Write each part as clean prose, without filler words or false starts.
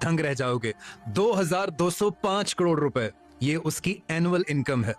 दंग रह जाओगे। 2205 करोड़ रुपए ये उसकी एनुअल इनकम है।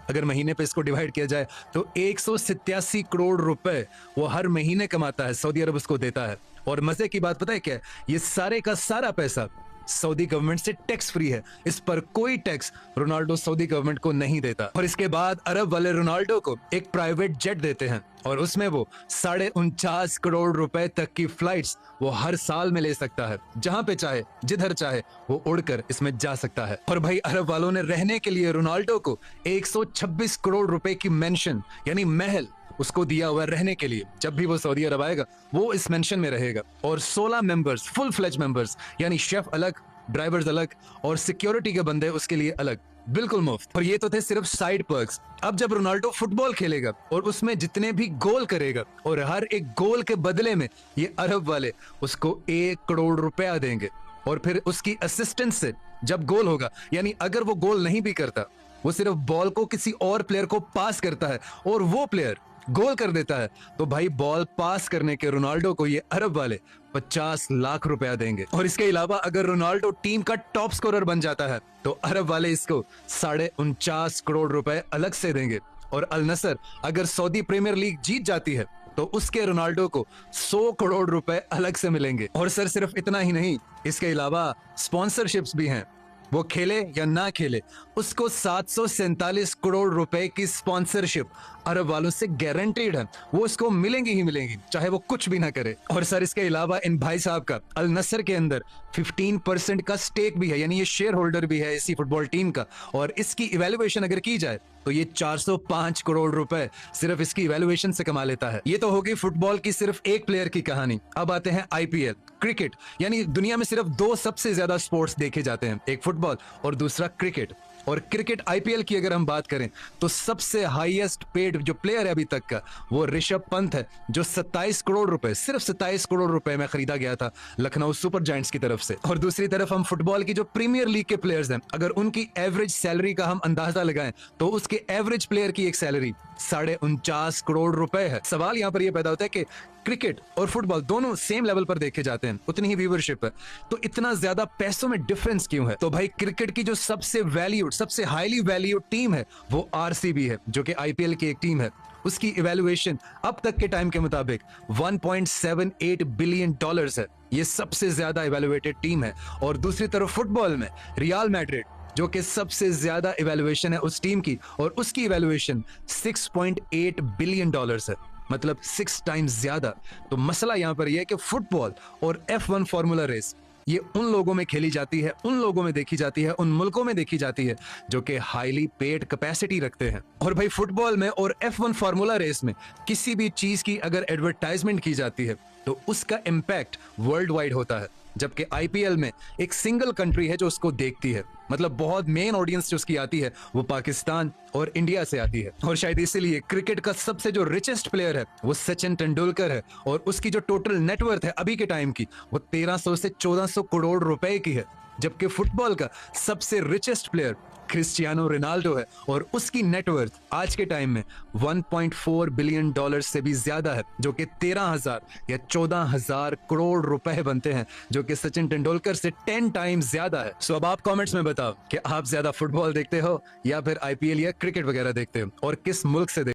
अगर महीने पे इसको डिवाइड किया जाए तो 187 करोड़ रुपए वो हर महीने कमाता है, सऊदी अरब उसको देता है। और मजे की बात पता है क्या है? ये सारे का सारा पैसा सऊदी गवर्नमेंट से टैक्स फ्री है। इस पर कोई टैक्स रोनाल्डो सऊदी गवर्नमेंट को नहीं देता। और इसके बाद अरब वाले रोनाल्डो को एक प्राइवेट जेट देते हैं और उसमें वो 49.5 करोड़ रुपए तक की फ्लाइट्स वो हर साल में ले सकता है। जहां पे चाहे, जिधर चाहे वो उड़कर इसमें जा सकता है। और भाई अरब वालों ने रहने के लिए रोनाल्डो को 126 करोड़ रुपए की मेंशन यानी महल उसको दिया हुआ रहने के लिए। जब भी वो सऊदी अरब आएगा वो इस मेंशन में रहेगा। और 16 मेंबर्स, फुल फ्लेज मेंबर्स, यानी शेफ अलग, ड्राइवर्स अलग और सिक्योरिटी के बंदे उसके लिए अलग, बिल्कुल मुफ्त। और ये तो थे सिर्फ साइड पर्क्स। अब जब रोनाल्डो फुटबॉल खेलेगा और उसमें जितने भी गोल करेगा और हर एक गोल के बदले में ये अरब वाले उसको 1 करोड़ रुपया देंगे। और फिर उसकी असिस्टेंस से जब गोल होगा, यानी अगर वो गोल नहीं भी करता, वो सिर्फ बॉल को किसी और प्लेयर को पास करता है और वो प्लेयर गोल कर देता है, तो भाई बॉल पास करने के रोनाल्डो को ये अरब वाले 50 लाख रुपया देंगे। और इसके अलावा अगर रोनाल्डो टीम का टॉप स्कोरर बन जाता है तो अरब वाले इसको 49.5 करोड़ रुपए अलग से देंगे। और अल नसर अगर सऊदी प्रीमियर लीग जीत जाती है तो उसके रोनाल्डो को 100 करोड़ रुपए अलग से मिलेंगे। और सर सिर्फ इतना ही नहीं, इसके अलावा स्पॉन्सरशिप्स भी हैं। वो खेले या ना खेले उसको 747 करोड़ रुपए की स्पॉन्सरशिप अरब वालों से गारंटीड है, वो उसको मिलेंगी ही मिलेंगी, चाहे वो कुछ भी ना करे। और सर इसके अलावा इन भाई साहब का अल नसर के अंदर 15% का स्टेक भी है, यानी ये शेयर होल्डर भी है इसी फुटबॉल टीम का। और इसकी इवैल्यूएशन अगर की जाए तो ये 405 करोड़ रुपए सिर्फ इसकी इवैल्यूएशन से कमा लेता है। ये तो होगी फुटबॉल की सिर्फ एक प्लेयर की कहानी। अब आते हैं आईपीएल, क्रिकेट। यानी दुनिया में सिर्फ 2 सबसे ज्यादा स्पोर्ट्स देखे जाते हैं, एक फुटबॉल और दूसरा क्रिकेट। और क्रिकेट आईपीएल की अगर हम बात करें तो सबसे हाईएस्ट पेड जो प्लेयर है अभी तक का वो ऋषभ पंत है, जो 27 करोड़ रुपए, सिर्फ 27 करोड़ रुपए में खरीदा गया था लखनऊ सुपर जायंट्स की तरफ से। और दूसरी तरफ हम फुटबॉल की जो प्रीमियर लीग के प्लेयर्स हैं, अगर उनकी एवरेज सैलरी का हम अंदाजा लगाएं तो उसके एवरेज प्लेयर की एक सैलरी 49.5 करोड़ रुपए है। सवाल यहां पर यह पैदा होता है कि क्रिकेट और फुटबॉल दोनों सेम लेवल पर देखे जाते हैं, उतनी ही व्यूवरशिप है, तो इतना ज्यादा पैसों में डिफरेंस क्यों है? तो भाई क्रिकेट की जो सबसे वैल्यूड, सबसे हाईली वैल्यूड टीम है वो आरसीबी है, जो कि आईपीएल की एक टीम है। उसकी इवैल्यूएशन अब तक के टाइम के मुताबिक 1.78 बिलियन डॉलर्स है। ये सबसे ज्यादा इवैल्यूएटेड टीम है। और दूसरी तरफ फुटबॉल में रियल मैड्रिड, जो कि सबसे ज्यादा इवैल्यूएशन है उस टीम की, और उसकी इवैल्यूएशन 6.8 बिलियन डॉलर्स है, मतलब 6 टाइम्स ज्यादा। तो मसला यहां पर यह है कि फुटबॉल और F1 फॉर्मूला रेस ये उन लोगों में खेली जाती है, उन लोगों में देखी जाती है, उन मुल्कों में देखी जाती है जो कि हाईली पेड कैपेसिटी रखते हैं। और भाई फुटबॉल में और F1 फॉर्मूला रेस में किसी भी चीज की अगर एडवर्टाइजमेंट की जाती है तो उसका इम्पैक्ट वर्ल्ड वाइड होता है, जबकि आईपीएल में एक सिंगल कंट्री है जो उसको देखती है, मतलब बहुत मेन ऑडियंस जो उसकी आती है वो पाकिस्तान और इंडिया से आती है। और शायद इसीलिए क्रिकेट का सबसे जो रिचेस्ट प्लेयर है वो सचिन तेंदुलकर है, और उसकी जो टोटल नेटवर्थ है अभी के टाइम की वो 1300 से 1400 करोड़ रुपए की है। जबकि फुटबॉल का सबसे रिचेस्ट प्लेयर क्रिस्टियानो रोनाल्डो है, और उसकी नेटवर्थ आज के टाइम में 1.4 बिलियन डॉलर से भी ज्यादा है, जो कि 13,000 या 14,000 करोड़ रुपए बनते हैं, जो कि सचिन तेंदुलकर से 10 टाइम्स ज्यादा है। सो अब आप कमेंट्स में बताओ कि आप ज्यादा फुटबॉल देखते हो या फिर आईपीएल या क्रिकेट वगैरह देखते हो, और किस मुल्क से देखते हो।